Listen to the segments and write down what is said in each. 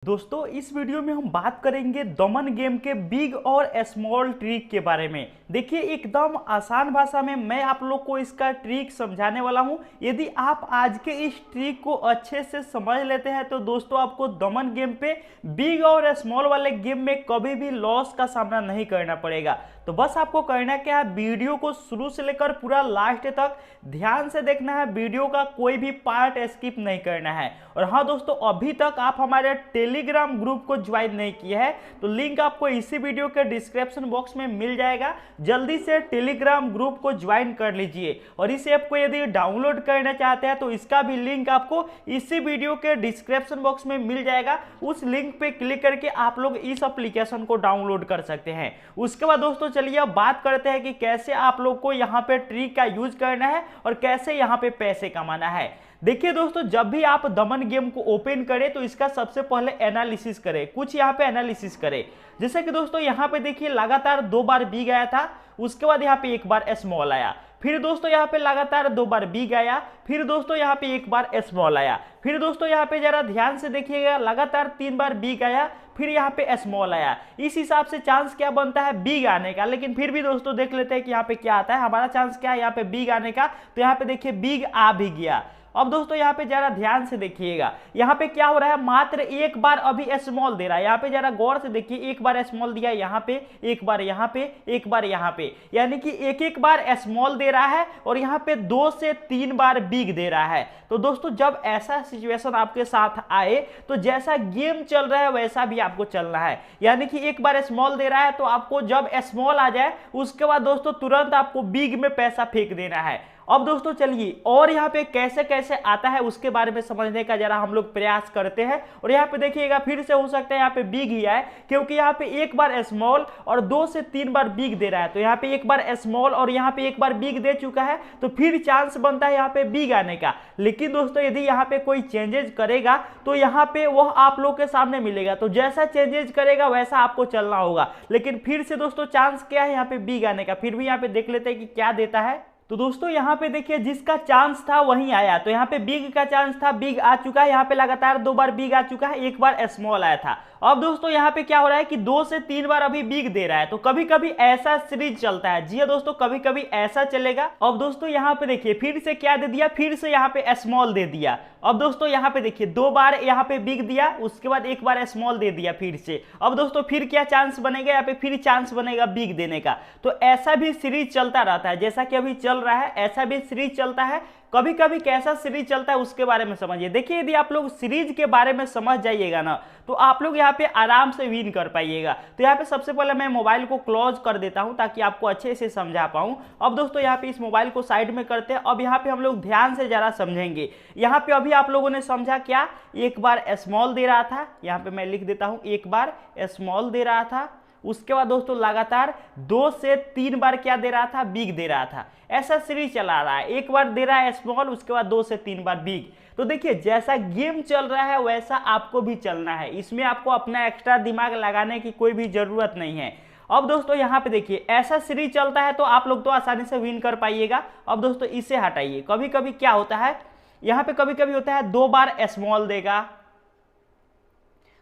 दोस्तों इस वीडियो में हम बात करेंगे दमन गेम के बिग और स्मॉल ट्रिक के बारे में। देखिए एकदम आसान भाषा में मैं आप लोग को इसका ट्रिक समझाने वाला हूं। यदि आप आज के इस ट्रिक को अच्छे से समझ लेते हैं तो दोस्तों आपको दमन गेम पे बिग और स्मॉल वाले गेम में कभी भी लॉस का सामना नहीं करना पड़ेगा। तो बस आपको करना क्या है, वीडियो को शुरू से लेकर पूरा लास्ट तक ध्यान से देखना है, वीडियो का कोई भी पार्ट स्किप नहीं करना है। और हाँ दोस्तों, अभी तक आप हमारे टेलीग्राम ग्रुप को ज्वाइन नहीं किया है तो लिंक आपको इसी वीडियो के डिस्क्रिप्शन बॉक्स में मिल जाएगा। जल्दी से टेलीग्राम ग्रुप को ज्वाइन कर लीजिए। और इस ऐप को यदि डाउनलोड करना चाहते हैं तो इसका भी लिंक आपको इसी वीडियो के डिस्क्रिप्शन बॉक्स में मिल जाएगा। उस लिंक पे क्लिक करके आप लोग इस एप्लीकेशन को डाउनलोड कर सकते हैं। उसके बाद दोस्तों चलिए अब बात करते हैं कि कैसे आप लोग को यहाँ पे ट्रिक का यूज करना है और कैसे यहाँ पे पैसे कमाना है। देखिए दोस्तों, जब भी आप दमन गेम को ओपन करें तो इसका सबसे पहले एनालिसिस करें, कुछ यहाँ पे एनालिसिस करें। जैसे कि दोस्तों यहाँ पे देखिए लगातार 2 बार बिग आया था, उसके बाद यहाँ पे 1 बार स्मॉल आया, फिर दोस्तों यहाँ पे लगातार 2 बार बिग आया, फिर दोस्तों यहाँ पे 1 बार स्मॉल आया, फिर दोस्तों यहाँ पे जरा ध्यान से देखिएगा लगातार 3 बार बिग आया, फिर यहाँ पे स्मॉल आया। इस हिसाब से चांस क्या बनता है बिग आने का। लेकिन फिर भी दोस्तों देख लेते हैं कि यहाँ पे क्या आता है। हमारा चांस क्या है यहाँ पे बिग आने का, तो यहाँ पे देखिए बिग आ भी गया। अब दोस्तों यहाँ पे जरा ध्यान से देखिएगा, यहाँ पे क्या हो रहा है, मात्र 1 बार अभी स्मॉल दे रहा है। यहाँ पे जरा गौर से देखिए, 1 बार स्मॉल दिया यहाँ पे, 1 बार यहाँ पे, 1 बार यहाँ पे, यानी कि एक बार स्मॉल दे रहा है और यहाँ पे 2 से 3 बार बिग दे रहा है। तो दोस्तों जब ऐसा सिचुएशन आपके साथ आए तो जैसा गेम चल रहा है वैसा भी आपको चलना है। यानी कि 1 बार स्मॉल दे रहा है तो आपको जब स्मॉल आ जाए उसके बाद दोस्तों तुरंत आपको बिग में पैसा फेंक देना है। अब दोस्तों चलिए और यहाँ पे कैसे कैसे आता है उसके बारे में समझने का जरा हम लोग प्रयास करते हैं। और यहाँ पे देखिएगा फिर से हो सकता है यहाँ पे बिग ही आए, क्योंकि यहाँ पे 1 बार स्मॉल और 2 से 3 बार बिग दे रहा है। तो यहाँ पे 1 बार स्मॉल और यहाँ पे 1 बार बिग दे चुका है, तो फिर चांस बनता है यहाँ पे बिग आने का। लेकिन दोस्तों यदि यहाँ पे कोई चेंजेस करेगा तो यहाँ पे वह आप लोग के सामने मिलेगा। तो जैसा चेंजेस करेगा वैसा आपको चलना होगा। लेकिन फिर से दोस्तों चांस क्या है यहाँ पे बिग आने का, फिर भी यहाँ पे देख लेते हैं कि क्या देता है। तो दोस्तों यहाँ पे देखिए जिसका चांस था वही आया। तो यहाँ पे बिग का चांस था, बिग आ चुका है। यहाँ पे लगातार 2 बार बिग आ चुका है, 1 बार स्मॉल आया था। अब दोस्तों यहाँ पे क्या हो रहा है कि 2 से 3 बार अभी बिग दे रहा है। तो कभी कभी ऐसा सीरीज चलता है। जी हाँ दोस्तों, कभी कभी ऐसा चलेगा। अब दोस्तों यहाँ पे देखिए फिर से क्या दे दिया, फिर से यहाँ पे स्मॉल दे दिया। अब दोस्तों यहाँ पे देखिए 2 बार यहाँ पे बिग दिया, उसके बाद 1 बार स्मॉल दे दिया फिर से। अब दोस्तों फिर क्या चांस बनेगा, यहाँ पे फिर चांस बनेगा बिग देने का। तो ऐसा भी सीरीज चलता रहता है, जैसा कि अभी चल रहा है ऐसा भी सीरीज चलता है। कभी कभी कैसा सीरीज चलता है उसके बारे में समझिए। देखिए यदि आप लोग सीरीज के बारे में समझ जाइएगा ना तो आप लोग यहाँ पे आराम से विन कर पाइएगा। तो यहाँ पे सबसे पहले मैं मोबाइल को क्लोज कर देता हूँ ताकि आपको अच्छे से समझा पाऊँ। अब दोस्तों यहाँ पे इस मोबाइल को साइड में करते हैं। अब यहाँ पे हम लोग ध्यान से जरा समझेंगे। यहाँ पे अभी आप लोगों ने समझा क्या, 1 बार स्मॉल दे रहा था, यहाँ पे मैं लिख देता हूँ 1 बार स्मॉल दे रहा था। उसके बाद दोस्तों लगातार 2 से 3 बार क्या दे रहा था, बिग दे रहा था। ऐसा सीरीज चला रहा है, 1 बार दे रहा है स्मॉल, उसके बाद 2 से 3 बार बिग। तो देखिए जैसा गेम चल रहा है वैसा आपको भी चलना है। इसमें आपको अपना एक्स्ट्रा दिमाग लगाने की कोई भी जरूरत नहीं है। अब दोस्तों यहाँ पे देखिए ऐसा सीरीज चलता है तो आप लोग तो आसानी से विन कर पाइएगा। अब दोस्तों इसे हटाइए। कभी कभी क्या होता है, यहाँ पे कभी कभी होता है 2 बार स्मॉल देगा,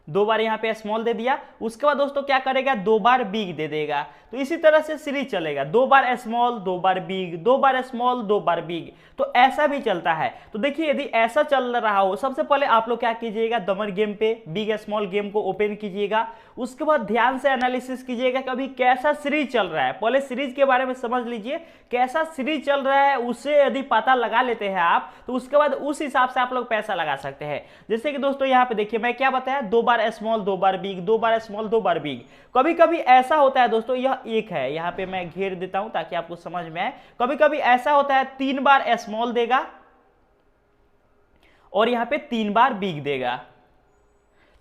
2 बार यहाँ पे स्मॉल दे दिया, उसके बाद दोस्तों क्या करेगा, 2 बार बिग दे देगा। तो इसी तरह से सीरीज चलेगा, 2 बार स्मॉल 2 बार बिग, 2 बार स्मॉल 2 बार बिग। तो ऐसा भी चलता है। तो देखिए यदि ऐसा चल रहा हो, सबसे पहले आप लोग क्या कीजिएगा, दमन गेम पे बिग स्मॉल गेम को ओपन कीजिएगा। उसके बाद ध्यान से एनालिसिस कीजिएगा कि अभी कैसा सीरीज चल रहा है। पहले सीरीज के बारे में समझ लीजिए, कैसा सीरीज चल रहा है उसे यदि पता लगा लेते हैं आप तो उसके बाद उस हिसाब से आप लोग पैसा लगा सकते हैं। जैसे कि दोस्तों यहाँ पे देखिए मैं क्या बताया, 2 बार स्मॉल 2 बार बिग, 2 बार स्मॉल 2 बार बिग। कभी कभी ऐसा होता है दोस्तों, यह एक है, यहाँ पे मैं घेर देता हूं ताकि आपको समझ में आए। कभी कभी ऐसा होता है 3 बार स्मॉल देगा और यहाँ पे 3 बार बिग देगा।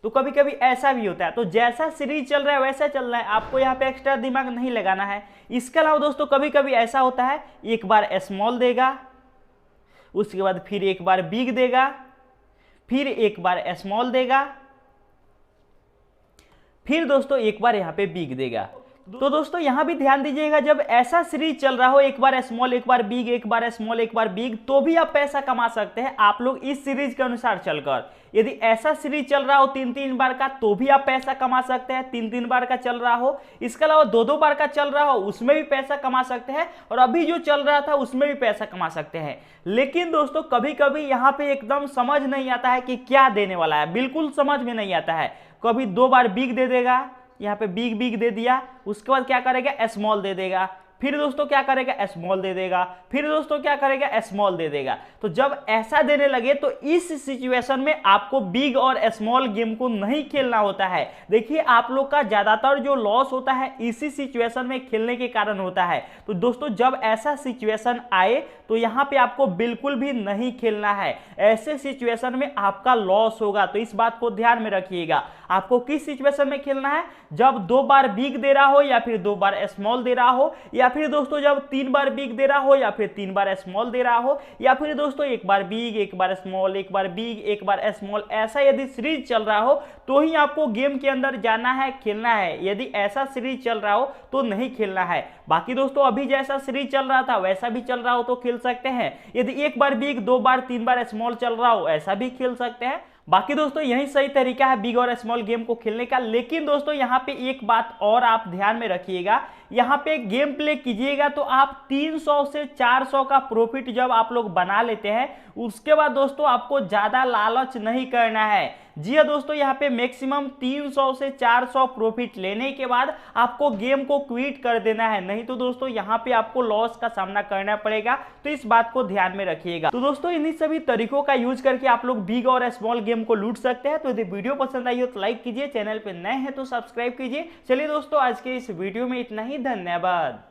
तो कभी कभी ऐसा भी होता है। तो जैसा सीरीज चल रहा है वैसा चल रहा है, आपको यहाँ पे एक्स्ट्रा दिमाग नहीं लगाना है। इसके अलावा दोस्तों कभी कभी ऐसा होता है 1 बार स्मॉल देगा, उसके बाद फिर 1 बार बिग देगा, फिर 1 बार स्मॉल देगा, फिर दोस्तों 1 बार यहाँ पे बिग देगा। तो दोस्तों यहाँ भी ध्यान दीजिएगा, जब ऐसा सीरीज चल रहा हो एक बार स्मॉल एक बार बिग, एक बार स्मॉल एक बार बिग, तो भी आप पैसा कमा सकते हैं आप लोग इस सीरीज के अनुसार चलकर। यदि ऐसा सीरीज चल रहा हो 3-3 बार का तो भी आप पैसा कमा सकते हैं, 3-3 बार का चल रहा हो। इसके अलावा 2-2 बार का चल रहा हो उसमें भी पैसा कमा सकते हैं, और अभी जो चल रहा था उसमें भी पैसा कमा सकते हैं। लेकिन दोस्तों कभी कभी यहाँ पे एकदम समझ नहीं आता है कि क्या देने वाला है, बिल्कुल समझ में नहीं आता है। कभी 2 बार बिग दे देगा, यहाँ पे बिग बिग दे दिया, उसके बाद क्या करेगा स्मॉल दे देगा, फिर दोस्तों क्या करेगा स्मॉल दे देगा, फिर दोस्तों क्या करेगा स्मॉल दे देगा। तो जब ऐसा देने लगे तो इस सिचुएशन में आपको बिग और स्मॉल गेम को नहीं खेलना होता है। देखिए आप लोग का ज्यादातर जो लॉस होता है इसी सिचुएशन में खेलने के कारण होता है। तो दोस्तों जब ऐसा सिचुएशन आए तो यहाँ पे आपको बिल्कुल भी नहीं खेलना है, ऐसे सिचुएशन में आपका लॉस होगा। तो इस बात को ध्यान में रखिएगा। आपको किस सिचुएशन में खेलना है, जब 2 बार बिग दे रहा हो या फिर 2 बार स्मॉल दे रहा हो, या फिर दोस्तों जब 3 बार बिग दे रहा हो या फिर 3 बार स्मॉल दे रहा हो, या फिर दोस्तों 1 बार बिग 1 बार स्मॉल 1 बार बिग 1 बार स्मॉल, ऐसा यदि सीरीज चल रहा हो तो ही आपको गेम के अंदर जाना है, खेलना है। यदि ऐसा सीरीज चल रहा हो तो नहीं खेलना है। बाकी दोस्तों अभी जैसा सीरीज चल रहा था वैसा भी चल रहा हो तो खेल सकते हैं। यदि 1 बार बिग 2 बार 3 बार स्मॉल चल रहा हो ऐसा भी खेल सकते हैं। बाकी दोस्तों यही सही तरीका है बिग और स्मॉल गेम को खेलने का। लेकिन दोस्तों यहाँ पे एक बात और आप ध्यान में रखिएगा, यहाँ पे गेम प्ले कीजिएगा तो आप 300 से 400 का प्रॉफिट जब आप लोग बना लेते हैं उसके बाद दोस्तों आपको ज्यादा लालच नहीं करना है। जी हाँ दोस्तों, यहाँ पे मैक्सिमम 300 से 400 प्रॉफिट लेने के बाद आपको गेम को क्विट कर देना है, नहीं तो दोस्तों यहाँ पे आपको लॉस का सामना करना पड़ेगा। तो इस बात को ध्यान में रखिएगा। तो दोस्तों इन्हीं सभी तरीकों का यूज करके आप लोग बिग और स्मॉल गेम को लूट सकते हैं। तो यदि वीडियो पसंद आई हो तो लाइक कीजिए, चैनल पे नए हैं तो सब्सक्राइब कीजिए। चलिए दोस्तों आज के इस वीडियो में इतना ही, धन्यवाद।